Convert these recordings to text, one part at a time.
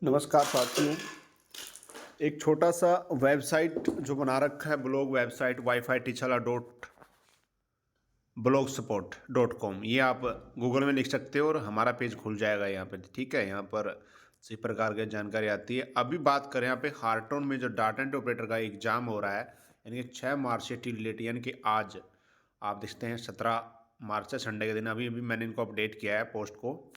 नमस्कार साथियों। एक छोटा सा वेबसाइट जो बना रखा है, ब्लॉग वेबसाइट वाईफाई टीचला डॉट ब्लॉग सपोर्ट .com। ये आप गूगल में लिख सकते हो और हमारा पेज खुल जाएगा यहाँ पे। ठीक है, यहाँ पर इसी प्रकार की जानकारी आती है। अभी बात करें यहाँ पे हार्टोन में जो डाटा एंट्री ऑपरेटर का एग्जाम हो रहा है, यानी कि 6 मार्च से टी रिलेट, यानी कि आज आप देखते हैं 17 मार्च से संडे के दिन। अभी अभी मैंने इनको अपडेट किया है पोस्ट को।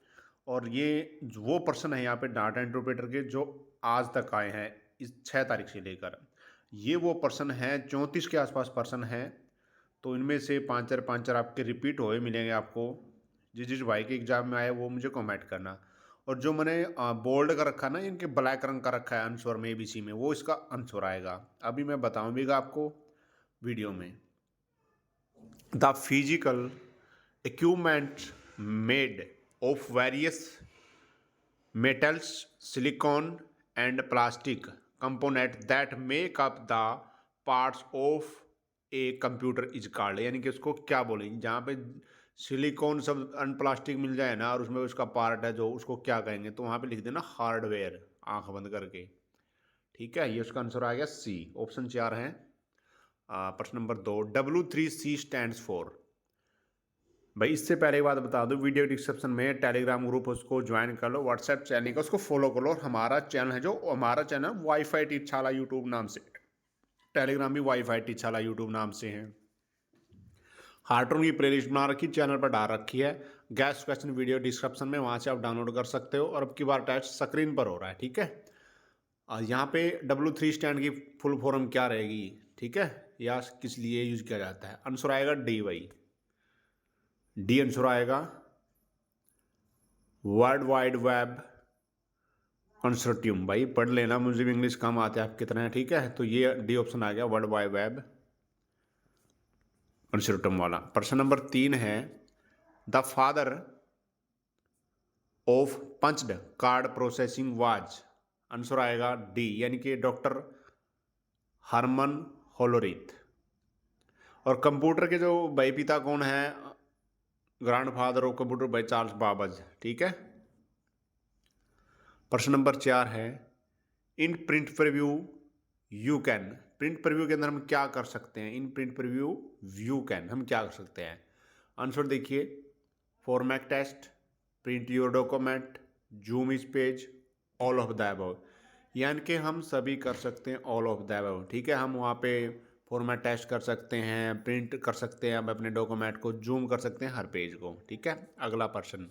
और ये वो पर्सन है यहाँ पे डाटा एंट्री ऑपरेटर के जो आज तक आए हैं, इस 6 तारीख से लेकर। ये वो पर्सन है 34 के आसपास पर्सन है। तो इनमें से 5 आपके रिपीट हुए मिलेंगे आपको। जिस जिस भाई के एग्जाम में आए वो मुझे कमेंट करना। और जो मैंने बोल्ड का रखा ना, इनके ब्लैक रंग का रखा है आंसर में ABC में, वो इसका आंसर आएगा। अभी मैं बताऊँगा आपको वीडियो में। The physical equipment made of various metals, silicon and plastic component that make up the parts of a computer is called, यानी कि उसको क्या बोलेंगे, जहाँ पे सिलिकॉन सब एंड प्लास्टिक मिल जाए ना और उसमें उसका पार्ट है जो, उसको क्या कहेंगे, तो वहाँ पे लिख देना हार्डवेयर, आंख बंद करके। ठीक है, ये उसका आंसर आ गया C। ऑप्शन 4 है। प्रश्न नंबर 2, W3C स्टैंड्स फॉर। भाई इससे पहले एक बात बता दो, वीडियो डिस्क्रिप्शन में टेलीग्राम ग्रुप उसको ज्वाइन कर लो, व्हाट्सएप चैनल का उसको फॉलो कर लो। और हमारा चैनल है, जो हमारा चैनल वाईफाई टीचला यूट्यूब नाम से, टेलीग्राम भी वाईफाई टीचला यूट्यूब नाम से है। हार्टोन की प्लेलिस्ट बना रखी, चैनल पर डाल रखी है। गैस क्वेश्चन वीडियो डिस्क्रिप्शन में, वहाँ से आप डाउनलोड कर सकते हो। और अब की बार टेस्ट स्क्रीन पर हो रहा है। ठीक है, यहाँ पे W3 स्टैंड की फुल फॉर्म क्या रहेगी, ठीक है, या किस लिए यूज किया जाता है। आंसर आएगा D। भाई D आंसर आएगा। World wide web consortium. भाई पढ़ लेना, मुझे भी इंग्लिश कम आते हैं आप कितना है। ठीक है, तो ये D ऑप्शन आ गया, वर्ल्ड वाइड वेब कंसोर्टियम वाला। प्रश्न नंबर 3 है, the father of punched card processing was. Answer आएगा D, यानी कि डॉक्टर हरमन होलोरिथ। और कंप्यूटर के जो भाई पिता कौन है, ग्रैंड फादर ऑफ कंप्यूटर भाई चार्ल्स बाबेज। ठीक है। प्रश्न नंबर 4 है, in print preview you can. Print preview के अंदर हम क्या कर सकते हैं, in print preview view can हम क्या कर सकते हैं। आंसर देखिए, format test, print your document, zoom is page, all of the above. यानी कि हम सभी कर सकते हैं ऑल ऑफ द अबव। ठीक है, हम वहाँ पे फॉर्मेट टेस्ट कर सकते हैं, प्रिंट कर सकते हैं, हम अपने डॉक्यूमेंट को जूम कर सकते हैं, हर पेज को। ठीक है, अगला प्रश्न,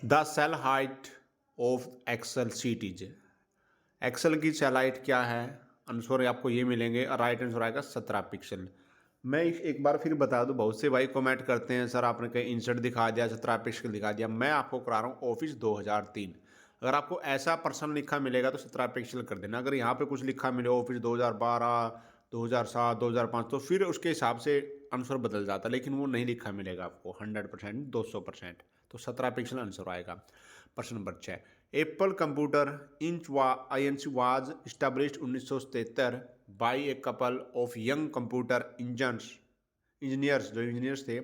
the cell height of Excel sheet is. Excel की सेल हाइट क्या है, आंसर आपको ये मिलेंगे। राइट आंसर आएगा 17 पिक्सल। मैं एक बार फिर बता दूं, बहुत से भाई कमेंट करते हैं सर आपने कहीं इंसर्ट दिखा दिया, 17 पिक्सल दिखा दिया। मैं आपको करा रहा हूँ ऑफिस 2003। अगर आपको ऐसा पर्सन लिखा मिलेगा तो 17 पिक्सल कर देना। अगर यहाँ पे कुछ लिखा मिले ऑफिस 2012, 2007, 2005, तो फिर उसके हिसाब से आंसर बदल जाता है, लेकिन वो नहीं लिखा मिलेगा आपको 100%, 200%। तो 17 पिक्सल आंसर आएगा। प्रश्न number 6, Apple computer inch was established 1977 by a couple of young computer engineers, जो इंजीनियर्स थे,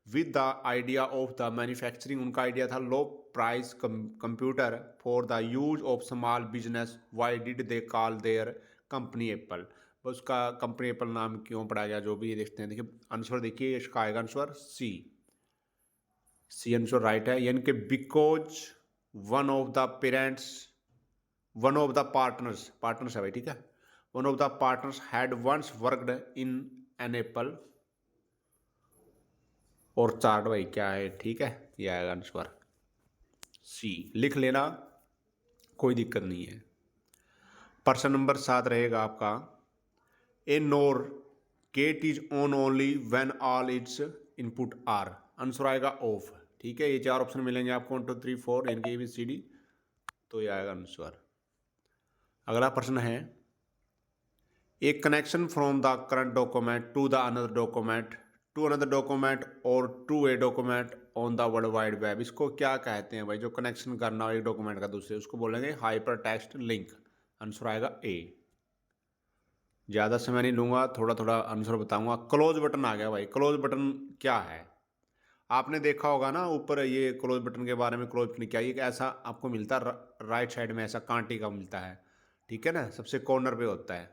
with the idea of the manufacturing. उनका आइडिया था लो price computer for the use of small business. Why did they call their company Apple. उसका company Apple नाम क्यों पड़ा गया, जो भी ये देखते हैं। देखिए आंसर, देखिए इसका आएगा आंसर सी आंसर राइट है। यानी कि because one of the parents, one of the partners है भाई। ठीक है, one of the partners had once worked in an Apple. और चार्ट भाई क्या है, ठीक है, ये आएगा आंसर C। लिख लेना, कोई दिक्कत नहीं है। प्रश्न नंबर 7 रहेगा आपका, a NOR gate is on only when all its input are. Answer आएगा ऑफ। ठीक है, ये 4 ऑप्शन मिलेंगे आपको, 1 2 3 4, इनके ABCD, तो ये आएगा आंसर। अगला प्रश्न है, a connection from the current document to the another document, to another document और to a document on the world wide web. इसको क्या कहते हैं भाई, जो कनेक्शन करना हो एक डॉक्यूमेंट का दूसरे, उसको बोलेंगे हाइपर टेक्स्ट लिंक। आंसर आएगा A। ज़्यादा समय नहीं लूंगा, थोड़ा थोड़ा आंसर बताऊंगा। क्लोज बटन आ गया भाई, क्लोज बटन क्या है। आपने देखा होगा ना ऊपर ये क्लोज बटन के बारे में, क्लोज बटन क्या है, ये ऐसा आपको मिलता है राइट साइड में, ऐसा कांटे का मिलता है, ठीक है ना, सबसे कॉर्नर पे होता है,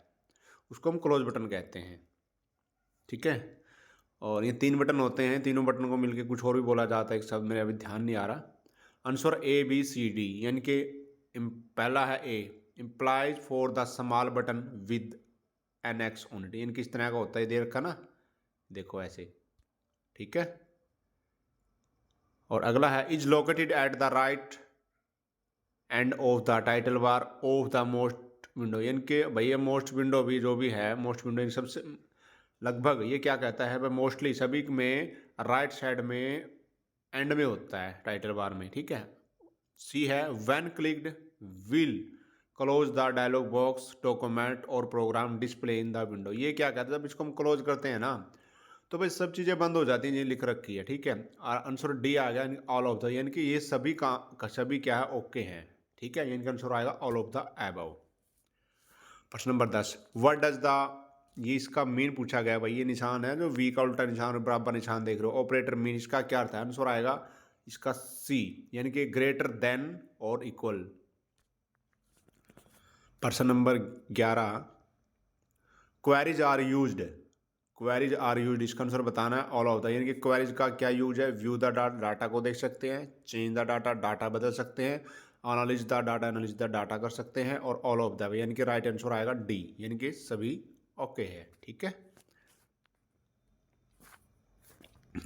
उसको हम क्लोज बटन कहते हैं, ठीक है। और ये 3 बटन होते हैं, तीनों बटन को मिलके कुछ और भी बोला जाता है, एक शब्द मेरे अभी ध्यान नहीं आ रहा। Answer A B C D, यानी कि पहला है A, implies for the small button with an X on it, यानी किस तरह का होता है, दे रखा ना, देखो ऐसे, ठीक है। और अगला है is located at the right end of the title bar of the most window, यानी कि भैया मोस्ट विंडो भी जो भी है, मोस्ट विंडो सबसे लगभग ये क्या कहता है भाई, मोस्टली सभी में राइट साइड में एंड में होता है टाइटल बार में, ठीक है। सी है when clicked will close the dialog box document और program display in the window, ये क्या कहता है, जब इसको हम क्लोज करते हैं ना तो भाई सब चीज़ें बंद हो जाती हैं, ये लिख रखी है, ठीक है। और आंसर डी आ गया, ऑल ऑफ द, यानी कि ये सभी का सभी क्या है, ओके हैं, ठीक है, यानी कि आंसर आएगा ऑल ऑफ द अबव। प्रश्न नंबर 10, व्हाट डज द, ये इसका मीन पूछा गया भाई, ये निशान है जो वी का उल्टा निशान और बराबर निशान देख रहे हो, ऑपरेटर मीन, इसका क्या अर्थ है, आंसर आएगा इसका सी, यानी कि ग्रेटर देन और इक्वल। प्रश्न number 11, queries are used, queries are use, इसका आंसर बताना है ऑल ऑफ द, यानी कि क्वेरीज का क्या यूज है, व्यू द डाटा, डाटा को देख सकते हैं, चेंज द डाटा, डाटा बदल सकते हैं, एनालिज द डाटा, एनालिज द डाटा कर सकते हैं, और ऑल ऑफ द, यानी कि राइट आंसर आएगा डी, यानी कि सभी ओके है, ठीक है।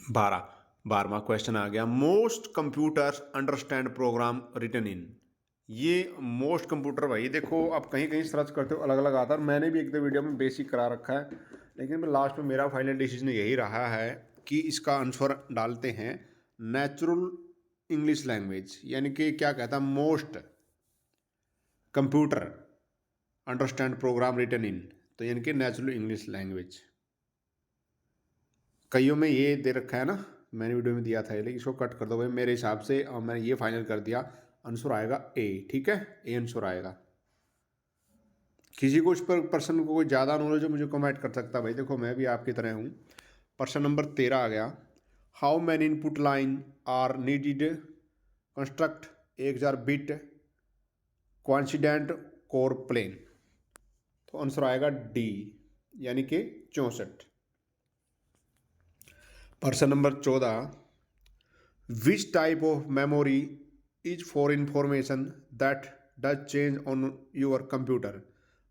12वां क्वेश्चन आ गया, most computers understand program written in, ये मोस्ट कंप्यूटर भाई देखो आप कहीं कहीं सर्च करते हो अलग अलग आता है, मैंने भी एक दो वीडियो में बेसिक करा रखा है, लेकिन लास्ट में मेरा फाइनल डिसीजन यही रहा है कि इसका आंसर डालते हैं नेचुरल इंग्लिश लैंग्वेज, यानी कि क्या कहता है, most computer understand program written in, तो यानी कि नेचुरल इंग्लिश लैंग्वेज। कईयों में ये दे रखा है ना, मैंने वीडियो में दिया था, लेकिन इसको कट कर दो भाई मेरे हिसाब से, और मैंने ये फाइनल कर दिया, आंसर आएगा ए, ठीक है, ए आंसर आएगा। किसी को इस पर पर्सन को कोई ज़्यादा नॉलेज हो मुझे कमेंट कर सकता भाई, देखो मैं भी आपकी तरह हूँ। प्रश्न नंबर 13 आ गया, how many input line are needed construct 1000 bit coincident core plane, तो आंसर आएगा डी, यानी कि 64। प्रश्न नंबर 14, which type of memory is for information that does change on your computer,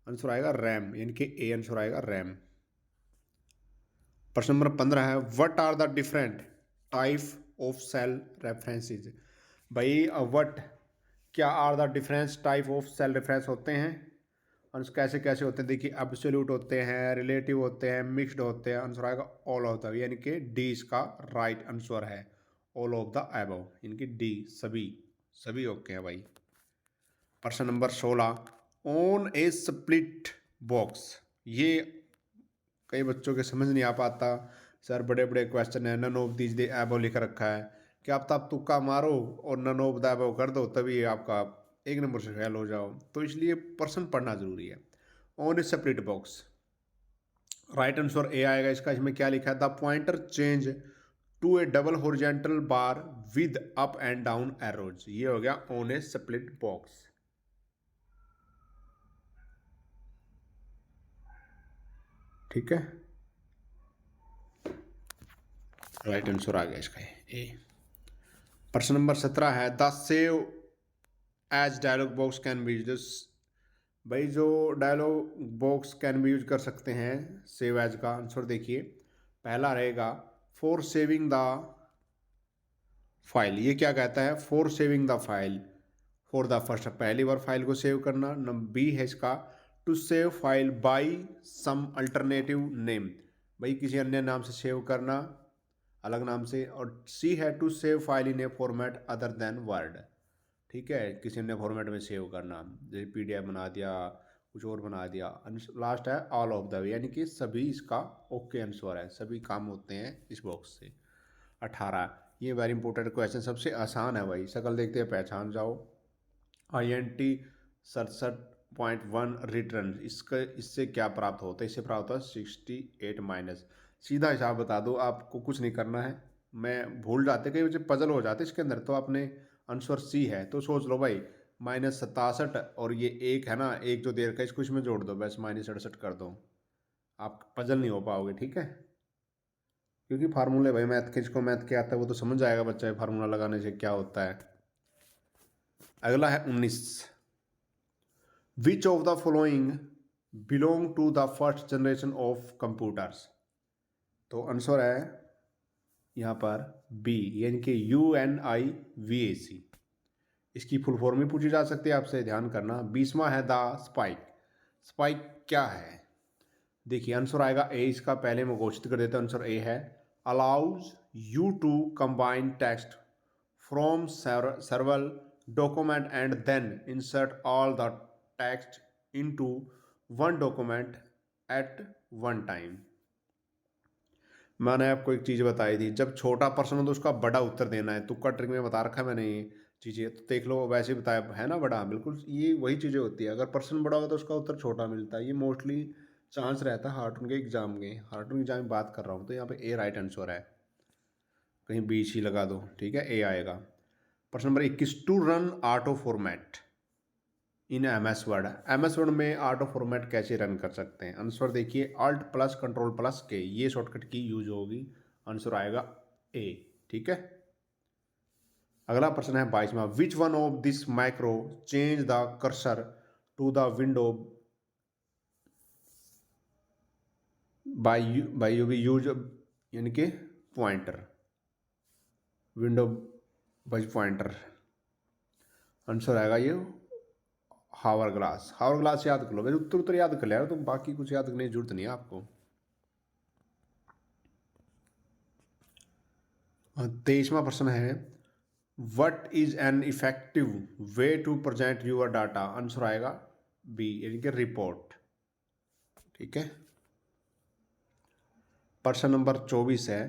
answer आएगा रैम, यानी कि ए आंसर आएगा रैम। प्रश्न नंबर 15 है, what are the different type of cell references, भाई व्हाट क्या are the difference type of cell reference होते हैं, और कैसे कैसे होते हैं, देखिए एब्सोल्यूट होते हैं, रिलेटिव होते हैं, मिक्स्ड होते हैं, आंसर आएगा ऑल ऑफ द, यानी कि डी इसका राइट आंसर है, ऑल ऑफ द अबव, यानी कि डी सभी, सभी ओके है भाई। प्रश्न number 16, on A split box, ये कई बच्चों के समझ नहीं आ पाता, सर बड़े बड़े क्वेश्चन है, none of these the above लिख रखा है, कि आप तब तुक्का मारो और नन ऑफ द अबव कर दो तभी आपका एक नंबर से फेल हो जाओ, तो इसलिए प्रश्न पढ़ना जरूरी है। On a separate box, right answer A आएगा इसका, इसमें क्या लिखा है, the pointer change to a double horizontal bar with up and down arrows, ये हो गया ऑन ए स्प्लिट बॉक्स, ठीक है, राइट आंसर आ गया इसका ए। प्रश्न नंबर 17 है, the save as dialog box can be use, भाई जो dialog box can be use कर सकते हैं सेव एज का आंसर देखिए, पहला रहेगा फॉर सेविंग द फाइल, ये क्या कहता है, for saving the file for the first, पहली बार फाइल को सेव करना, बी है इसका to save file by some alternative name, भाई किसी अन्य नाम से सेव करना, अलग नाम से, और सी है to save file in a format other than Word, ठीक है, किसी अन्य फॉर्मेट में सेव करना, जैसे पीडीएफ बना दिया, कुछ और बना दिया। लास्ट है ऑल ऑफ द, यानी कि सभी इसका ओके आंसर है, सभी काम होते हैं इस बॉक्स से। 18, ये वेरी इंपॉर्टेंट क्वेश्चन, सबसे आसान है भाई, शकल देखते हैं पहचान जाओ, INT 67.1 रिटर्न, इससे क्या प्राप्त होता है, इससे प्राप्त होता है 68 माइनस, सीधा हिसाब बता दो, आपको कुछ नहीं करना है, मैं भूल जाते, कई बच्चे पजल हो जाते इसके अंदर। तो आपने आंसर सी है, तो सोच लो भाई -67 और ये एक है ना, एक जो दे रखा है इसको इसमें जोड़ दो, बस -68 कर दो, आप पजल नहीं हो पाओगे, ठीक है। क्योंकि फार्मूले भाई मैथ के, जिसको मैथ के आता है वो तो समझ जाएगा बच्चा फार्मूला लगाने से क्या होता है। अगला है 19, which of the following belong to the first generation of computers. तो आंसर है यहाँ पर बी, यानी कि UNIVAC। इसकी फुल फॉर्म भी पूछी जा सकती है आपसे, ध्यान करना। 20वां है द स्पाइक। स्पाइक क्या है, देखिए आंसर आएगा ए, इसका पहले मैं घोषित कर देता हूं, आंसर ए है allows you to combine text from several document and then insert all the text into one document at one time। मैंने आपको एक चीज़ बताई थी, जब छोटा प्रश्न हो तो उसका बड़ा उत्तर देना है। तुक्का ट्रिक में बता रखा है मैंने ये चीज़ें, तो देख लो वैसे ही बताया है ना, बड़ा बिल्कुल ये वही चीज़ें होती है। अगर प्रश्न बड़ा होगा तो उसका उत्तर छोटा मिलता है। ये मोस्टली चांस रहता है हार्टून के एग्जाम में, हार्टून के एग्जाम में बात कर रहा हूँ। तो यहाँ पे ए राइट आंसर है, कहीं बी सी लगा दो, ठीक है, ए आएगा। प्रश्न number 21, to run auto format in MS Word. MS Word में ऑटो फॉर्मेट कैसे रन कर सकते हैं, आंसर देखिए Alt+Ctrl+K, ये शॉर्टकट की यूज होगी, आंसर आएगा ए, ठीक है। अगला प्रश्न है 22वां, which one of this micro change the cursor to the window by use, यानी कि pointer, window by pointer. Answer आएगा ये हावर ग्लास। हावर ग्लास याद कर लो, मेरे उत्तर याद कर लिया, तुम बाकी कुछ याद करने की जरूरत नहीं है आपको। 23वां प्रश्न है, what is an effective way to present your data. Answer आएगा बी, यानी कि रिपोर्ट, ठीक है। प्रश्न नंबर 24 है,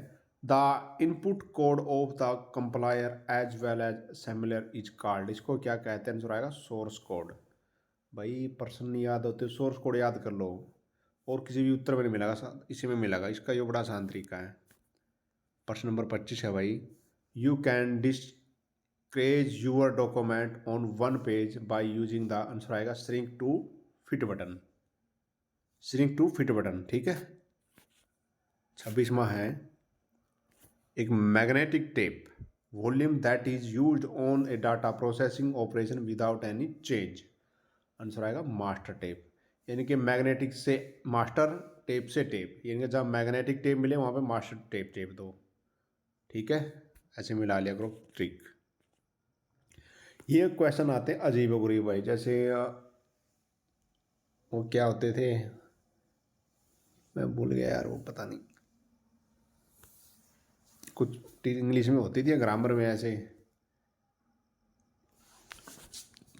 the input code of the compiler as well as assembler is called. इसको क्या कहते हैं, आंसर आएगा सोर्स कोड। भाई प्रश्न नहीं याद होते, सोर्स कोड याद कर लो, और किसी भी उत्तर में नहीं मिलेगा, इसी में मिलेगा। इसका ये बड़ा आसान तरीका है। प्रश्न नंबर 25 है भाई, you can decrease your document on one page by using the, answer आएगा shrink to fit button, shrink to fit button, ठीक है। 26वां है, एक magnetic tape volume that is used on a data processing operation without any change. Answer आएगा master tape, यानी कि magnetic से मास्टर, टेप से टेप, यानी कि जहाँ मैग्नेटिक टेप मिले वहाँ पे मास्टर टेप टेप दो, ठीक है। ऐसे मिला लिया करो ट्रिक। ये क्वेश्चन आते हैं अजीब गरीब भाई, जैसे वो क्या होते थे, मैं भूल गया यार, वो पता नहीं, कुछ इंग्लिश में होती थी ग्रामर में, ऐसे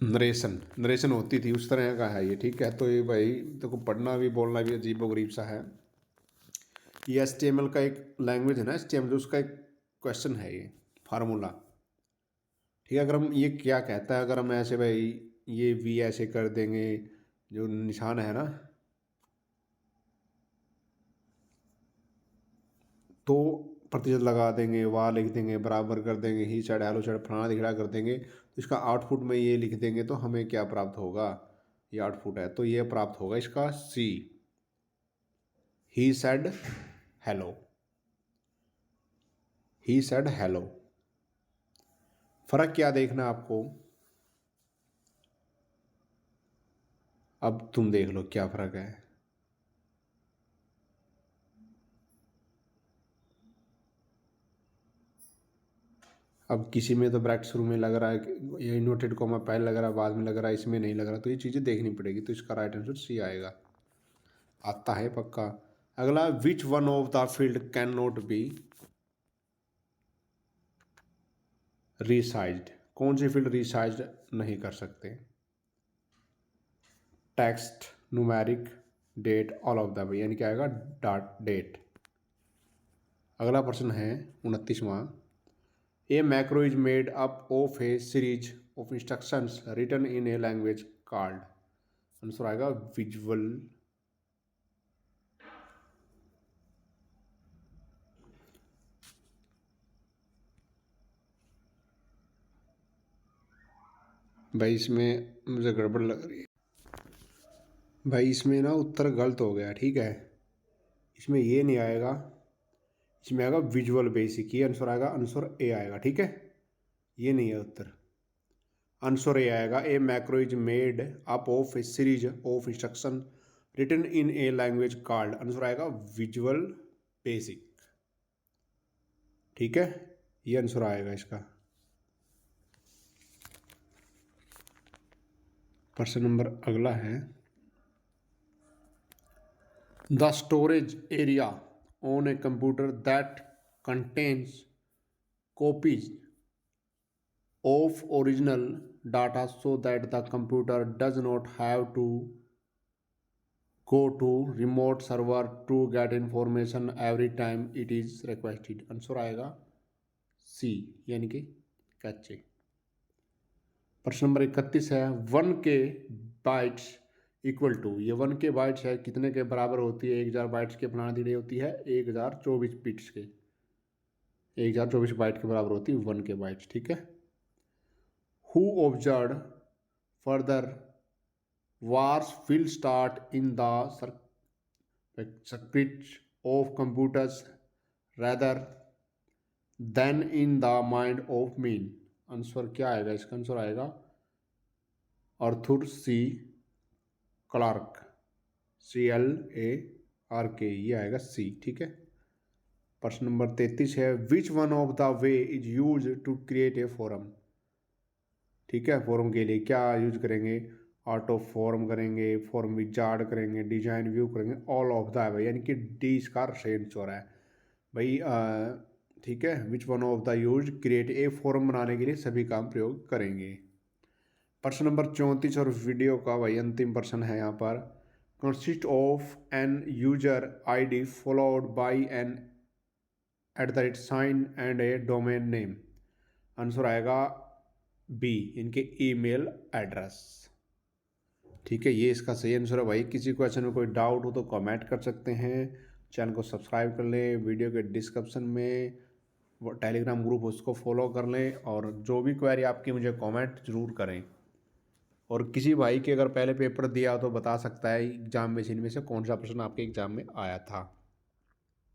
नरेशन होती थी, उस तरह का है ये, ठीक है। तो ये भाई देखो पढ़ना भी बोलना भी अजीब गरीब सा है। ये HTML का एक लैंग्वेज है ना, HTML, उसका एक क्वेश्चन है ये फार्मूला, ठीक है। अगर हम ये क्या कहता है, अगर हम ऐसे भाई ये V ऐसे कर देंगे, जो निशान है ना, तो प्रतिशत लगा देंगे, वाह लिख देंगे, बराबर कर देंगे, ही साइड हेलो साइड फलाना दिखड़ा कर देंगे, तो इसका आउटपुट में ये लिख देंगे, तो हमें क्या प्राप्त होगा, ये आउटपुट है, तो ये प्राप्त होगा इसका C, he said hello, he said hello. फर्क क्या देखना आपको, अब तुम देख लो क्या फर्क है। अब किसी में तो ब्रैकेट शुरू में लग रहा है, ये इन्वर्टेड कॉमा पहले लग रहा है, बाद में लग रहा है, इसमें नहीं लग रहा, तो ये चीज़ें देखनी पड़ेगी। तो इसका राइट आंसर C आएगा, आता है पक्का। अगला, which one of the field can not be resized. कौन सी फील्ड रीसाइज्ड नहीं कर सकते, text, numeric, date, all of the, यानी क्या आएगा डेट। अगला प्रश्न है 29वां, a macro is made up of a series of instructions written in a language called. Answer आएगा विजुअल, भाई इसमें मुझे गड़बड़ लग रही है भाई, इसमें ना उत्तर गलत हो गया, ठीक है। इसमें ये नहीं आएगा, इसमें आएगा विजुअल बेसिक, ये आंसर आएगा, आंसर ए आएगा, ठीक है। ये नहीं है उत्तर, आंसर ए आएगा। A macro is made up of a series of instruction written in a language called, answer आएगा विजुअल बेसिक, ठीक है। ये आंसर आएगा इसका। प्रश्न नंबर अगला है, the storage area on a computer that contains copies of original data so that the computer does not have to go to remote server to get information every time it is requested, answer आएगा सी यानी कि cache. प्रश्न number 31 है, 1K bytes equal to, ये 1K bytes है कितने के बराबर होती है? 1000 बाइट्स के बनाने दी होती है 1024 बिट्स के, 1024 बाइट के बराबर होती है 1K बाइट्स, ठीक है। Who observed further wars will start in the circuits of computers rather than in the mind of man, answer क्या आएगा इसका? आंसर आएगा आर्थर सी क्लार्क, CLARK, ये आएगा सी, ठीक है। प्रश्न नंबर 33 है, which one of the way is use to create a form, ठीक है। फोरम के लिए क्या यूज करेंगे? ऑटो फॉर्म करेंगे, फॉर्म विजार्ड करेंगे, डिजाइन व्यू करेंगे, ऑल ऑफ द है, यानी कि डी इसका सेम चोर है भाई, ठीक है। Which one of the use create a forum बनाने के लिए सभी काम प्रयोग करेंगे। प्रश्न नंबर 34 और वीडियो का भाई अंतिम प्रश्न है यहाँ पर, consist of an user ID followed by an @ sign and a domain name, answer आएगा बी, इनके ईमेल एड्रेस, ठीक है। ये इसका सही आंसर है भाई। किसी क्वेश्चन में कोई डाउट हो तो कमेंट कर सकते हैं, चैनल को सब्सक्राइब कर लें, वीडियो के डिस्क्रिप्शन में टेलीग्राम ग्रुप उसको फॉलो कर लें, और जो भी क्वेरी आपकी मुझे कमेंट ज़रूर करें। और किसी भाई के अगर पहले पेपर दिया हो तो बता सकता है एग्जाम में से इनमें से कौन सा प्रश्न आपके एग्जाम में आया था।